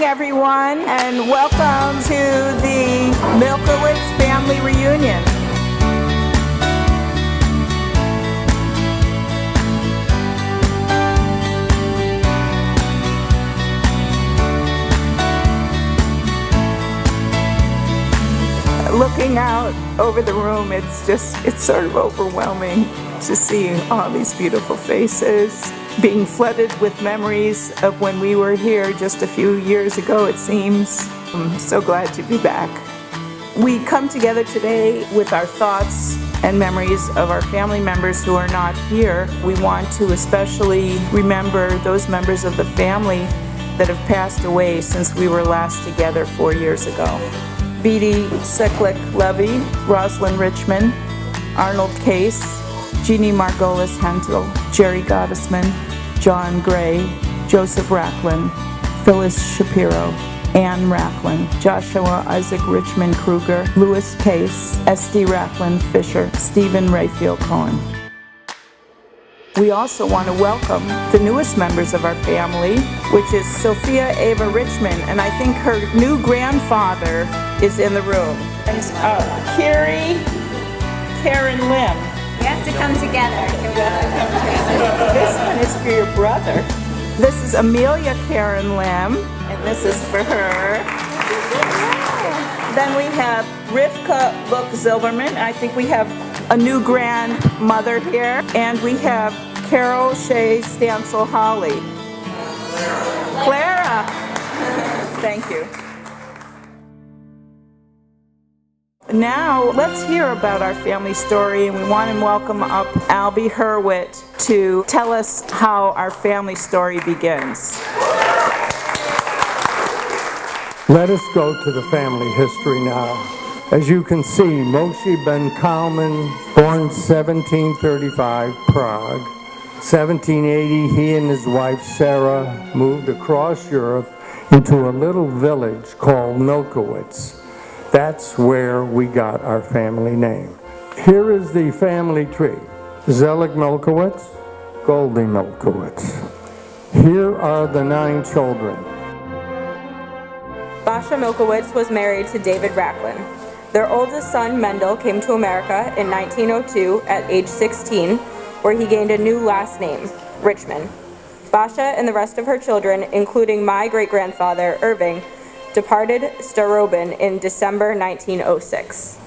everyone, and welcome to the Milkowitz family reunion. Looking out over the room, it's sort of overwhelming to see all these beautiful faces, being flooded with memories of when we were here just a few years ago, it seems. I'm so glad to be back. We come together today with our thoughts and memories of our family members who are not here. We want to especially remember those members of the family that have passed away since we were last together 4 years ago. Beatty Seklick-Levy, Rosalind Richmond, Arnold Case, Jeannie Margolis Hentel, Jerry Gottesman, John Gray, Joseph Racklin, Phyllis Shapiro, Ann Racklin, Joshua Isaac Richmond Kruger, Louis Case, S.D. Racklin Fisher, Stephen Rayfield Cohen. We also want to welcome the newest members of our family, which is Sophia Ava Richmond, and I think her new grandfather is in the room. And Karen Lim. We have to come together. This one is for your brother. This is Amelia Karen Lim, and this is for her. Then we have Rivka Look Zilberman. I think we have a new grandmother here. And we have Carol Shea Stansel Holly. Clara. Thank you. Now, let's hear about our family story, and we want to welcome up Albie Hurwitz to tell us how our family story begins. Let us go to the family history now. As you can see, Moshe Ben Kalman, born 1735, Prague. 1780, he and his wife Sarah moved across Europe into a little village called Milkowitz. That's where we got our family name. Here is the family tree. Zelig Milkowitz, Goldie Milkowitz. Here are the 9 children. Basha Milkowitz was married to David Racklin. Their oldest son, Mendel, came to America in 1902 at age 16, where he gained a new last name, Richmond. Basha and the rest of her children, including my great-grandfather, Irving, departed Staroben in December 1906.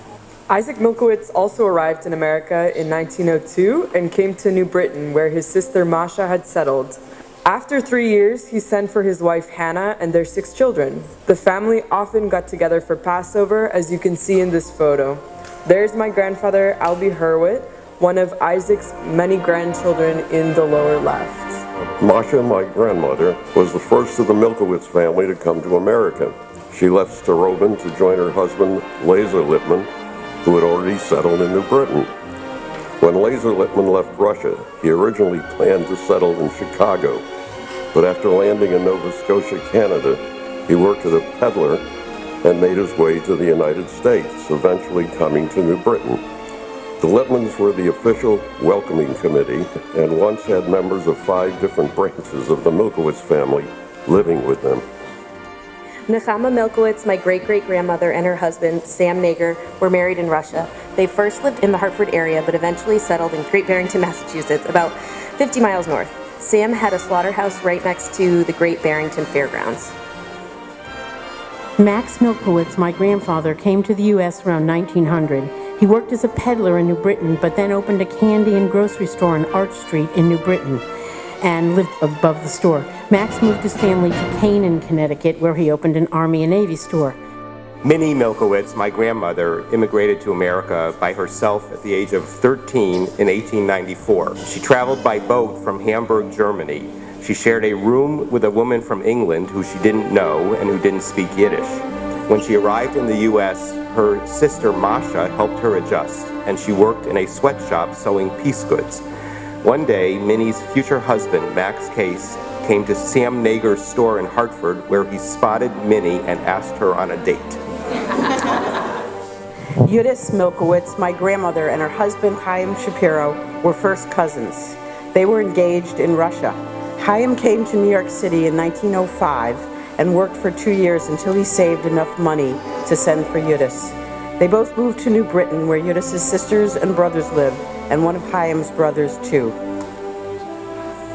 Isaac Milkowitz also arrived in America in 1902 and came to New Britain, where his sister Masha had settled. After 3 years, he sent for his wife Hannah and their 6 children. The family often got together for Passover, as you can see in this photo. There's my grandfather, Albie Hurwitz, one of Isaac's many grandchildren in the lower left. Masha, my grandmother, was the first of the Milkowitz family to come to America. She left Staroben to join her husband, Lazer Lippman, who had already settled in New Britain. When Lazer Lippman left Russia, he originally planned to settle in Chicago, but after landing in Nova Scotia, Canada, he worked as a peddler and made his way to the United States, eventually coming to New Britain. The Lippmans were the official welcoming committee and once had members of 5 different branches of the Milkowitz family living with them. Nechama Milkowitz, my great-great-grandmother, and her husband, Sam Nager, were married in Russia. They first lived in the Hartford area, but eventually settled in Great Barrington, Massachusetts, about 50 miles north. Sam had a slaughterhouse right next to the Great Barrington Fairgrounds. Max Milkowitz, my grandfather, came to the U.S. around 1900. He worked as a peddler in New Britain, but then opened a candy and grocery store on Arch Street in New Britain and lived above the store. Max moved his family to Canaan, Connecticut, where he opened an Army and Navy store. Minnie Milkowitz, my grandmother, immigrated to America by herself at the age of 13 in 1894. She traveled by boat from Hamburg, Germany. She shared a room with a woman from England who she didn't know and who didn't speak Yiddish. When she arrived in the U.S., her sister Masha helped her adjust, and she worked in a sweatshop sewing piece goods. One day, Minnie's future husband, Max Case, came to Sam Nager's store in Hartford, where he spotted Minnie and asked her on a date. Yudis Milkowitz, my grandmother, and her husband, Chaim Shapiro, were first cousins. They were engaged in Russia. Chaim came to New York City in 1905 and worked for 2 years until he saved enough money to send for Eudes. They both moved to New Britain, where Eudes' sisters and brothers lived, and one of Chaim's brothers too.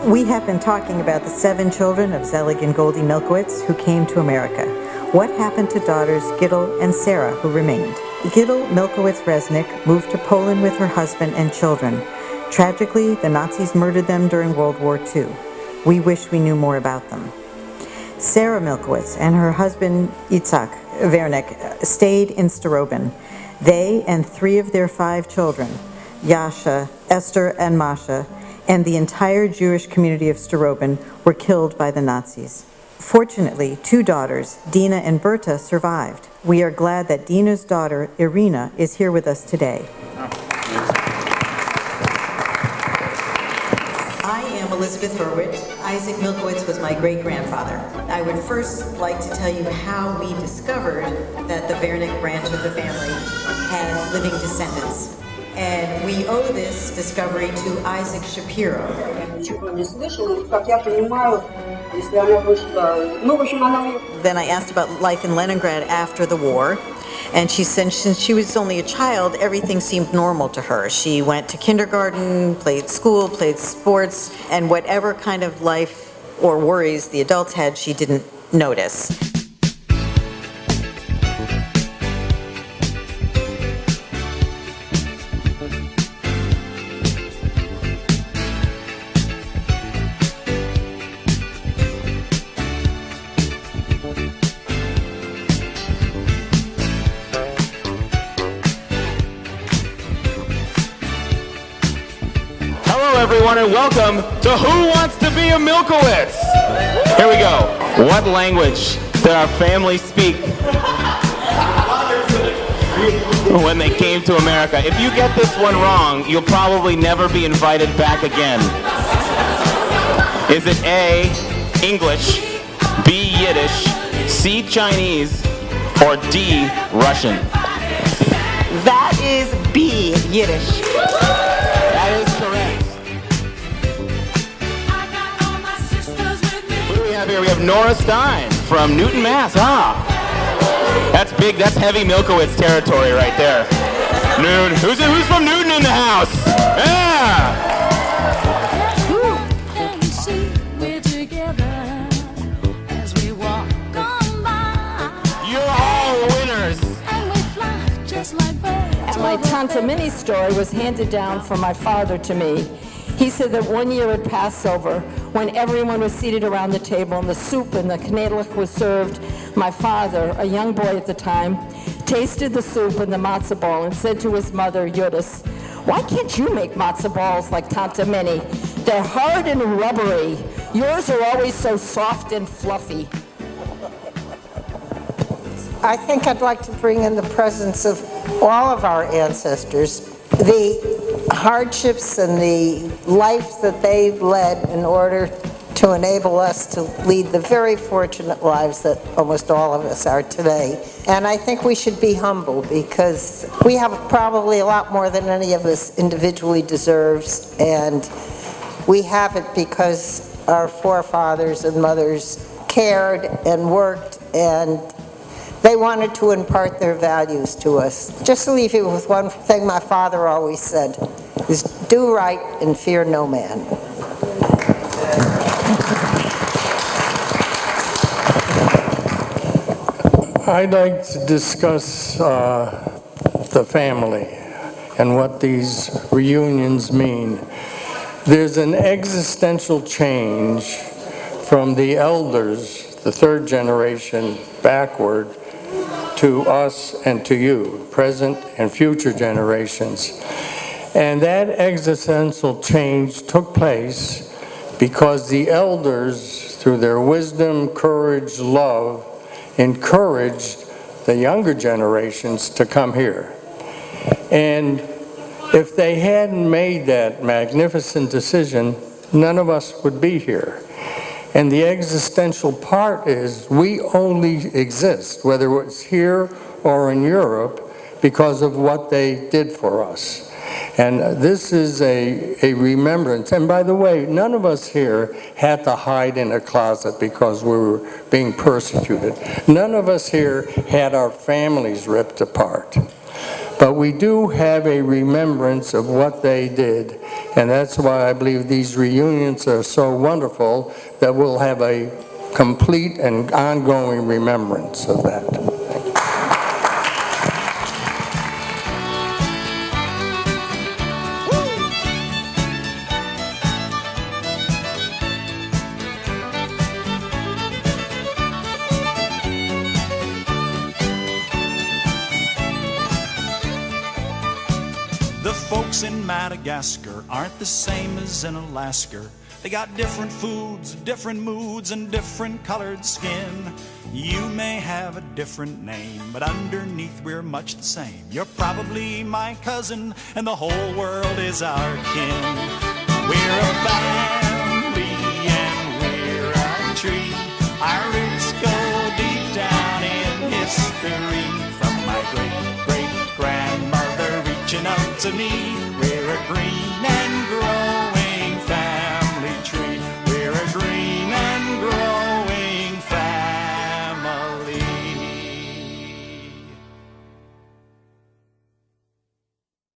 We have been talking about the 7 children of Zelig and Goldie Milkowitz who came to America. What happened to daughters Gittel and Sarah who remained? Gittel Milkowitz-Resnick moved to Poland with her husband and children. Tragically, the Nazis murdered them during World War II. We wish we knew more about them. Sarah Milkowitz and her husband Itzhak Wernick stayed in Starobin. They and 3 of their 5 children, Yasha, Esther, and Masha, and the entire Jewish community of Starobin were killed by the Nazis. Fortunately, 2 daughters, Dina and Berta, survived. We are glad that Dina's daughter, Irina, is here with us today. I am Elizabeth Hurwitz. Isaac Milkowitz was my great-grandfather. I would first like to tell you how we discovered that the Wernick branch of the family had living descendants. And we owe this discovery to Isaac Shapiro. Then I asked about life in Leningrad after the war, and she said since she was only a child, everything seemed normal to her. She went to kindergarten, played school, played sports, and whatever kind of life or worries the adults had, she didn't notice. Everyone, and welcome to Who Wants to Be a Milkowitz? Here we go. What language did our family speak when they came to America? If you get this one wrong, you'll probably never be invited back again. Is it A, English, B, Yiddish, C, Chinese, or D, Russian? That is B, Yiddish. That is correct. Here we have Nora Stein from Newton, Mass. That's big. That's heavy Milkowitz territory right there. Newton. Who's from Newton in the house? Yeah. You're all winners. And my Tante Minnie's story was handed down from my father to me. He said that one year at Passover, when everyone was seated around the table and the soup and the knedlich was served, my father, a young boy at the time, tasted the soup and the matzah ball and said to his mother, Eudes, "Why can't you make matzah balls like Tante Minnie? They're hard and rubbery. Yours are always so soft and fluffy." I think I'd like to bring in the presence of all of our ancestors. The hardships and the life that they've led in order to enable us to lead the very fortunate lives that almost all of us are today. And I think we should be humble because we have probably a lot more than any of us individually deserves, and we have it because our forefathers and mothers cared and worked, and they wanted to impart their values to us. Just to leave you with one thing my father always said, is do right and fear no man. I'd like to discuss the family and what these reunions mean. There's an existential change from the elders, the 3rd generation, backward, to us and to you, present and future generations. And that existential change took place because the elders, through their wisdom, courage, love, encouraged the younger generations to come here. And if they hadn't made that magnificent decision, none of us would be here. And the existential part is we only exist, whether it's here or in Europe, because of what they did for us. And this is a remembrance. And by the way, none of us here had to hide in a closet because we were being persecuted. None of us here had our families ripped apart. But we do have a remembrance of what they did. And that's why I believe these reunions are so wonderful, that we'll have a complete and ongoing remembrance of that. The folks in Madagascar aren't the same as in Alaska. They got different foods, different moods, and different colored skin. You may have a different name, but underneath we're much the same. You're probably my cousin, and the whole world is our kin. We're a family, and we're a tree. Our roots go deep down in history. From my great-great-grandmother reaching up to me, we're a green and